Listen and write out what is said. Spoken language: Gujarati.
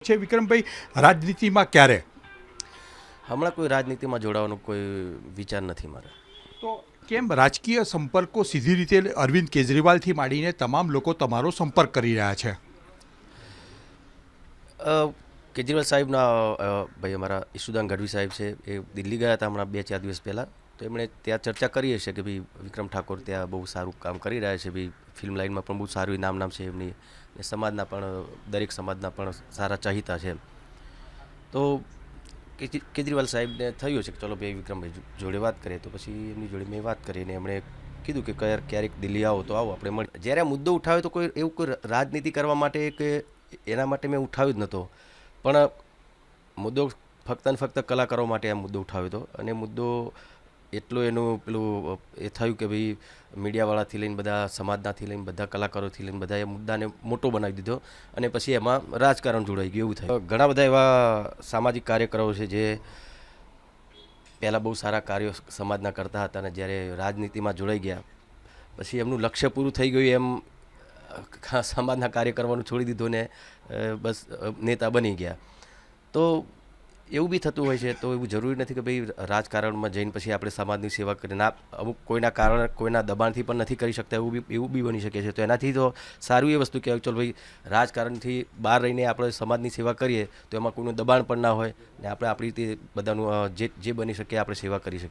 છે વિક્રમભાઈ, રાજનીતિમાં ક્યારે? હમણાં કોઈ રાજનીતિમાં જોડાવાનો કોઈ વિચાર નથી મારે. તો કેમ રાજકીય સંપર્કો સીધી રીતે અરવિંદ કેજરીવાલથી માંડીને તમામ લોકો તમારો સંપર્ક કરી રહ્યા છે? કેજરીવાલ સાહેબના ભાઈ અમારા ઈશુદાન ગઢવી સાહેબ છે, એ દિલ્હી ગયા હતા હમણાં 2-4 દિવસ પહેલાં. તો એમણે ત્યાં ચર્ચા કરી હશે કે ભાઈ વિક્રમ ઠાકોર ત્યાં બહુ સારું કામ કરી રહ્યા છે, ભાઈ ફિલ્મ લાઇનમાં પણ બહુ સારું નામ છે એમની, ને સમાજના પણ દરેક સમાજના પણ સારા ચાહિતા છે. તો કેજરીવાલ સાહેબને થયું છે કે ચલો ભાઈ વિક્રમભાઈ જોડે વાત કરીએ. તો પછી એમની જોડે મેં વાત કરીને એમણે કીધું કે ક્યારેક દિલ્હી આવો તો આવો, આપણે મળીએ. જ્યારે આ મુદ્દો ઉઠાવ્યો તો કોઈ એવું કોઈ રાજનીતિ કરવા માટે કે એના માટે મેં ઉઠાવ્યો જ નહોતો, પણ મુદ્દો ફક્ત ને ફક્ત કલાકારો માટે આ મુદ્દો ઉઠાવ્યો હતો. અને મુદ્દો એટલો એનું પેલું એ થયું કે ભાઈ મીડિયાવાળાથી લઈને બધા સમાજનાથી લઈને બધા કલાકારોથી લઈને બધા એ મુદ્દાને મોટો બનાવી દીધો, અને પછી એમાં રાજકારણ જોડાઈ ગયું. એવું થયું. ઘણા બધા એવા સામાજિક કાર્યકરો છે જે પહેલાં બહુ સારા કાર્યો સમાજના કરતા હતા, અને જ્યારે રાજનીતિમાં જોડાઈ ગયા પછી એમનું લક્ષ્ય પૂરું થઈ ગયું એમ સમાજના કાર્ય કરવાનું છોડી દીધું ને બસ નેતા બની ગયા. તો એવું બી થતું હોય છે. તો એવું જરૂરી નથી કે ભાઈ રાજકારણમાં જઈને પછી આપણે સમાજની સેવા કરીને ના, અમુક કોઈના કારણે કોઈના દબાણથી પણ નથી કરી શકતા, એવું બી બની શકે છે. તો એનાથી તો સારું એ વસ્તુ કહેવાય, ચલો ભાઈ રાજકારણથી બહાર રહીને આપણે સમાજની સેવા કરીએ તો એમાં કોઈનું દબાણ પણ ના હોય, ને આપણે આપણી રીતે બધાનું જે બની શકે આપણે સેવા કરી શકીએ.